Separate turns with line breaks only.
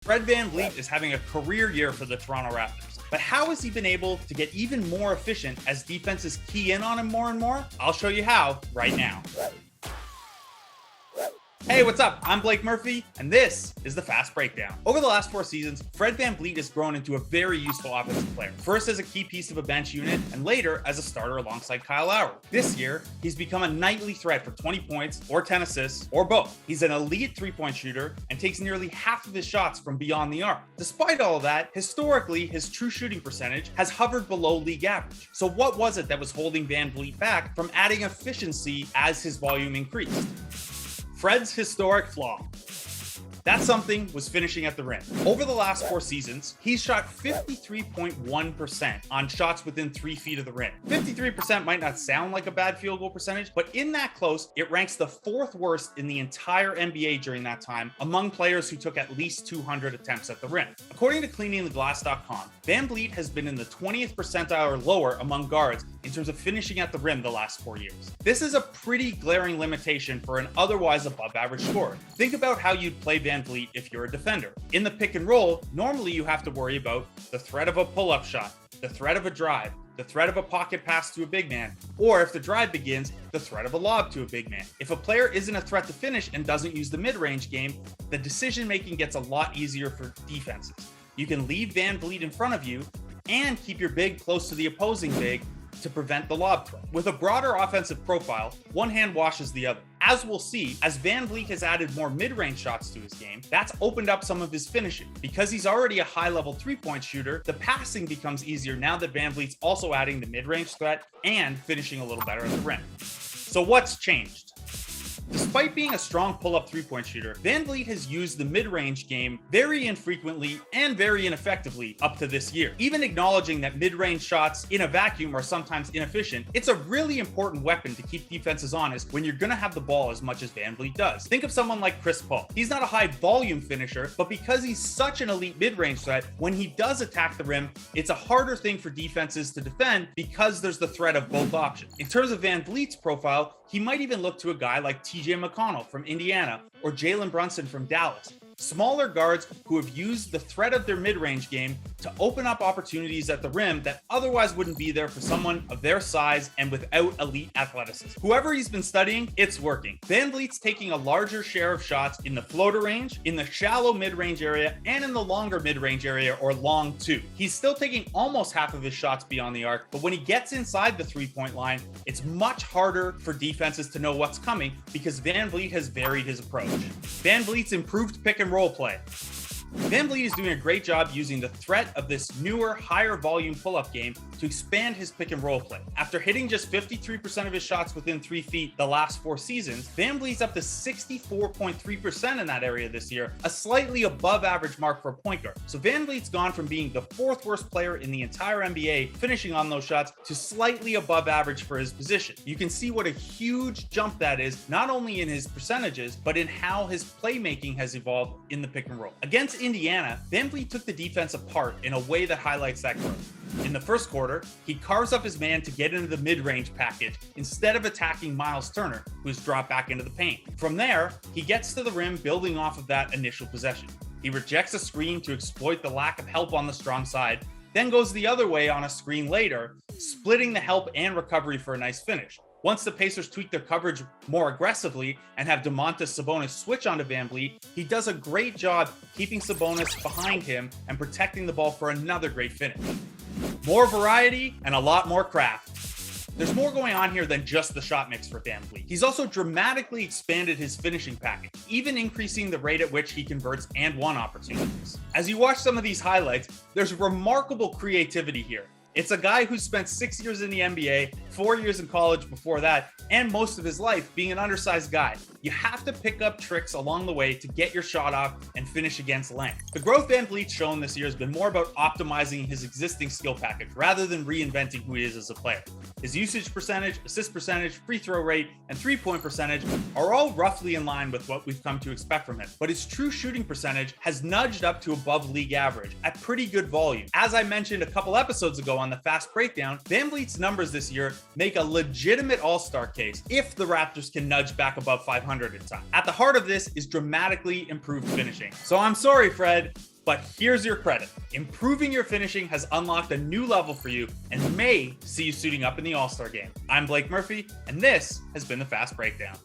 Fred VanVleet is having a career year for the Toronto Raptors. But how has he been able to get even more efficient as defenses key in on him more and more? I'll show you how right now. Hey, what's up? I'm Blake Murphy, and this is the Fast Breakdown. Over the last 4 seasons, Fred VanVleet has grown into a very useful offensive player. First as a key piece of a bench unit, and later as a starter alongside Kyle Lowry. This year, he's become a nightly threat for 20 points, or 10 assists, or both. He's an elite three-point shooter, and takes nearly half of his shots from beyond the arc. Despite all of that, historically, his true shooting percentage has hovered below league average. So what was it that was holding VanVleet back from adding efficiency as his volume increased? Fred's historic flaw. That something was finishing at the rim. Over the last 4 seasons, he's shot 53.1% on shots within 3 feet of the rim. 53% might not sound like a bad field goal percentage, but in that close, it ranks the 4th worst in the entire NBA during that time among players who took at least 200 attempts at the rim. According to cleaningtheglass.com, VanVleet has been in the 20th percentile or lower among guards in terms of finishing at the rim the last 4 years. This is a pretty glaring limitation for an otherwise above average scorer. Think about how you'd play VanVleet if you're a defender. In the pick and roll, normally you have to worry about the threat of a pull-up shot, the threat of a drive, the threat of a pocket pass to a big man, or if the drive begins, the threat of a lob to a big man. If a player isn't a threat to finish and doesn't use the mid-range game, the decision-making gets a lot easier for defenses. You can leave VanVleet in front of you and keep your big close to the opposing big to prevent the lob threat. With a broader offensive profile, one hand washes the other. As we'll see, as VanVleet has added more mid-range shots to his game, that's opened up some of his finishing. Because he's already a high-level three-point shooter, the passing becomes easier now that VanVleet's also adding the mid-range threat and finishing a little better at the rim. So what's changed? Despite being a strong pull-up three-point shooter, VanVleet has used the mid-range game very infrequently and very ineffectively up to this year. Even acknowledging that mid-range shots in a vacuum are sometimes inefficient, it's a really important weapon to keep defenses honest when you're going to have the ball as much as VanVleet does. Think of someone like Chris Paul. He's not a high-volume finisher, but because he's such an elite mid-range threat, when he does attack the rim, it's a harder thing for defenses to defend because there's the threat of both options. In terms of VanVleet's profile, he might even look to a guy like TJ McConnell from Indiana or Jalen Brunson from Dallas. Smaller guards who have used the threat of their mid-range game to open up opportunities at the rim that otherwise wouldn't be there for someone of their size and without elite athleticism. Whoever he's been studying, it's working. VanVleet's taking a larger share of shots in the floater range, in the shallow mid-range area, and in the longer mid-range area, or long two. He's still taking almost half of his shots beyond the arc, but when he gets inside the three-point line, it's much harder for defenses to know what's coming because VanVleet has varied his approach. VanVleet's improved pick and roll play. VanVleet is doing a great job using the threat of this newer, higher volume pull-up game to expand his pick and roll play. After hitting just 53% of his shots within 3 feet the last 4 seasons, VanVleet's up to 64.3% in that area this year, a slightly above average mark for a point guard. So VanVleet's gone from being the 4th worst player in the entire NBA finishing on those shots to slightly above average for his position. You can see what a huge jump that is, not only in his percentages, but in how his playmaking has evolved in the pick and roll. Against Indiana, VanVleet took the defense apart in a way that highlights that growth. In the first quarter, he carves up his man to get into the mid-range package instead of attacking Miles Turner, who's dropped back into the paint. From there, he gets to the rim building off of that initial possession. He rejects a screen to exploit the lack of help on the strong side, then goes the other way on a screen later, splitting the help and recovery for a nice finish. Once the Pacers tweak their coverage more aggressively and have Domantas Sabonis switch onto VanVleet, he does a great job keeping Sabonis behind him and protecting the ball for another great finish. More variety and a lot more craft. There's more going on here than just the shot mix for VanVleet. He's also dramatically expanded his finishing package, even increasing the rate at which he converts and one opportunities. As you watch some of these highlights, there's remarkable creativity here. It's a guy who spent 6 years in the NBA, 4 years in college before that, and most of his life being an undersized guy. You have to pick up tricks along the way to get your shot off and finish against length. The growth VanVleet's shown this year has been more about optimizing his existing skill package rather than reinventing who he is as a player. His usage percentage, assist percentage, free throw rate, and three-point percentage are all roughly in line with what we've come to expect from him. But his true shooting percentage has nudged up to above league average at pretty good volume. As I mentioned a couple episodes ago on the Fast Breakdown, VanVleet's numbers this year make a legitimate all-star case if the Raptors can nudge back above 500 in time. At the heart of this is dramatically improved finishing. So I'm sorry, Fred, but here's your credit. Improving your finishing has unlocked a new level for you and may see you suiting up in the All-Star game. I'm Blake Murphy, and this has been the Fast Breakdown.